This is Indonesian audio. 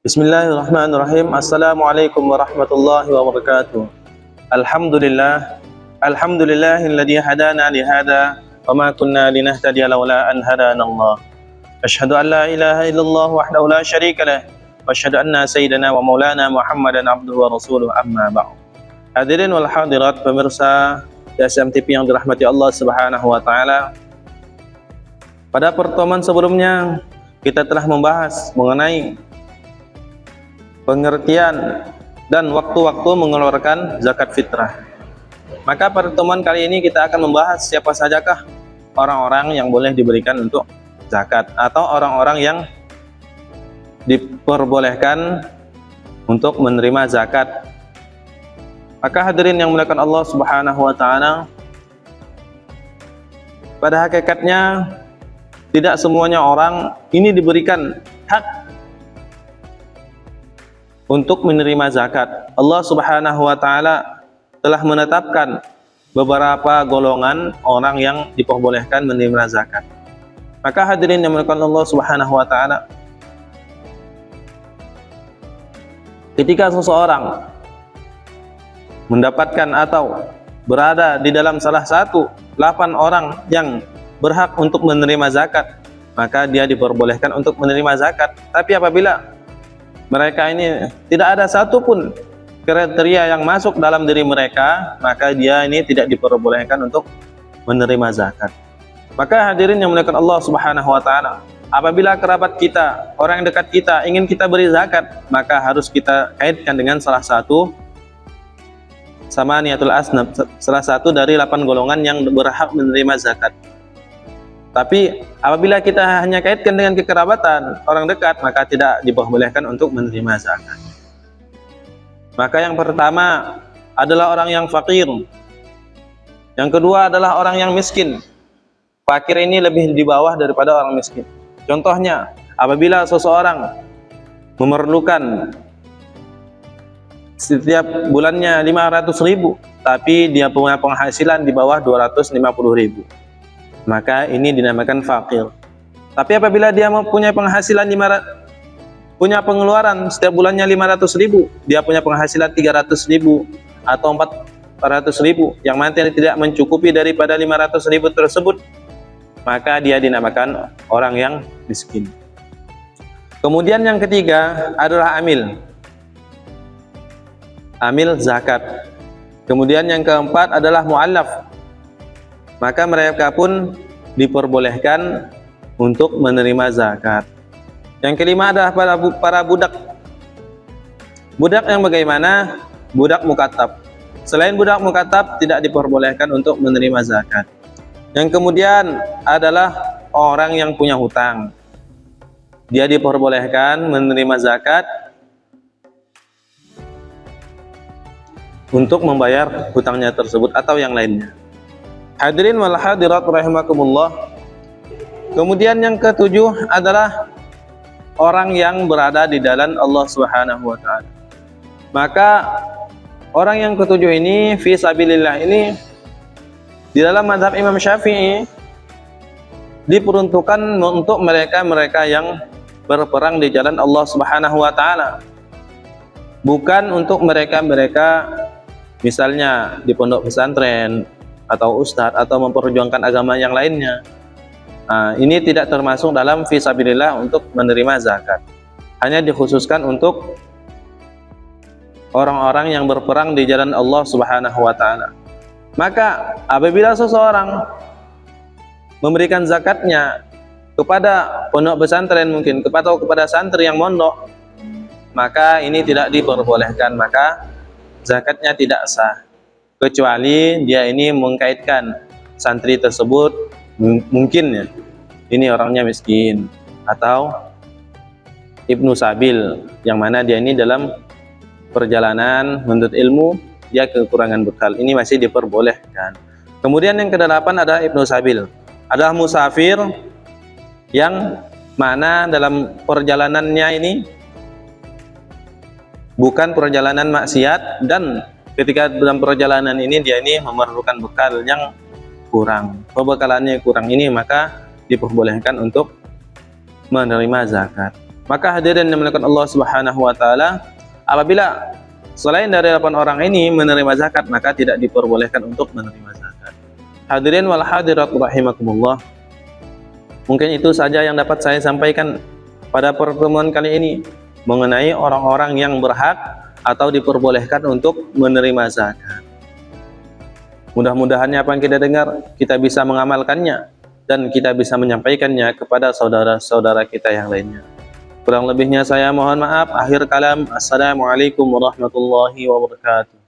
Bismillahirrahmanirrahim. Assalamualaikum warahmatullahi wabarakatuh. Alhamdulillah. Alhamdulillahilladzi hadana li hadza wa ma kunna linahtadiya laula an hadanallah. Asyhadu an la ilaha illallah wahdahu la syarika lah wa asyhadu anna sayyidana wa maulana Muhammadan abduhu wa rasuluh, amma ba'd. Hadirin wal hadirat, pemirsa SMTV yang dirahmati Allah Subhanahu wa taala. Pada pertemuan sebelumnya kita telah membahas mengenai pengertian dan waktu-waktu mengeluarkan zakat fitrah. Maka pertemuan kali ini kita akan membahas siapa sajakah orang-orang yang boleh diberikan untuk zakat, atau orang-orang yang diperbolehkan untuk menerima zakat. Maka hadirin yang dimuliakan Allah Subhanahu wa taala, pada hakikatnya tidak semuanya orang ini diberikan hak untuk menerima zakat. Allah Subhanahu wa taala telah menetapkan beberapa golongan orang yang diperbolehkan menerima zakat. Maka hadirin yang dimuliakan Allah Subhanahu wa taala, ketika seseorang mendapatkan atau berada di dalam salah satu 8 orang yang berhak untuk menerima zakat, maka dia diperbolehkan untuk menerima zakat. Tapi apabila mereka ini tidak ada satupun kriteria yang masuk dalam diri mereka, maka dia ini tidak diperbolehkan untuk menerima zakat. Maka hadirin yang dimuliakan Allah Subhanahu wa taala, apabila kerabat kita, orang yang dekat kita ingin kita beri zakat, maka harus kita kaitkan dengan salah satu samaniyatul asnaf, salah satu dari 8 golongan yang berhak menerima zakat. Tapi apabila kita hanya kaitkan dengan kekerabatan orang dekat, maka tidak diperbolehkan untuk menerima zakat. Maka yang pertama adalah orang yang fakir. Yang kedua adalah orang yang miskin. Fakir ini lebih di bawah daripada orang miskin. Contohnya, apabila seseorang memerlukan setiap bulannya 500.000, tapi dia punya penghasilan di bawah 250.000, maka ini dinamakan fakir. Tapi apabila dia mempunyai penghasilan punya pengeluaran setiap bulannya 500.000, dia punya penghasilan 300.000 atau 400.000, yang mana tidak mencukupi daripada 500.000 tersebut, maka dia dinamakan orang yang miskin. Kemudian yang ketiga adalah amil zakat. Kemudian yang keempat adalah mu'allaf. Maka mereka pun diperbolehkan untuk menerima zakat. Yang kelima adalah para budak. Budak yang bagaimana? Budak mukatab. Selain budak mukatab tidak diperbolehkan untuk menerima zakat. Yang kemudian adalah orang yang punya hutang. Dia diperbolehkan menerima zakat untuk membayar hutangnya tersebut atau yang lainnya. Hadirin wal hadirat rahimakumullah. Kemudian yang ketujuh adalah orang yang berada di jalan Allah Subhanahu wa taala. Maka orang yang ketujuh ini fi sabilillah ini di dalam mazhab Imam Syafi'i diperuntukkan untuk mereka yang berperang di jalan Allah Subhanahu wa taala. Bukan untuk mereka misalnya di pondok pesantren atau ustadz atau memperjuangkan agama yang lainnya. Nah, ini tidak termasuk dalam fisabilillah untuk menerima zakat. Hanya dikhususkan untuk orang-orang yang berperang di jalan Allah Subhanahu wa taala. Maka apabila seseorang memberikan zakatnya kepada pondok pesantren, mungkin kepada santri yang mondok, maka ini tidak diperbolehkan, maka zakatnya tidak sah. Kecuali dia ini mengkaitkan santri tersebut mungkin ya, ini orangnya miskin atau ibnu sabil, yang mana dia ini dalam perjalanan menuntut ilmu, dia kekurangan bekal, ini masih diperbolehkan. Kemudian yang kedelapan adalah ibnu sabil, adalah musafir yang mana dalam perjalanannya ini bukan perjalanan maksiat, dan ketika dalam perjalanan ini dia ini memerlukan bekal yang kurang, pembekalannya kurang, ini maka diperbolehkan untuk menerima zakat. Maka hadirin yang dimuliakan Allah Subhanahu wa taala, apabila selain dari 8 orang ini menerima zakat, maka tidak diperbolehkan untuk menerima zakat. Hadirin wal hadirat rahimakumullah. Mungkin itu saja yang dapat saya sampaikan pada pertemuan kali ini mengenai orang-orang yang berhak atau diperbolehkan untuk menerima zakat. Mudah-mudahan apa yang kita dengar kita bisa mengamalkannya dan kita bisa menyampaikannya kepada saudara-saudara kita yang lainnya. Kurang lebihnya saya mohon maaf. Akhir kalam, assalamualaikum warahmatullahi wabarakatuh.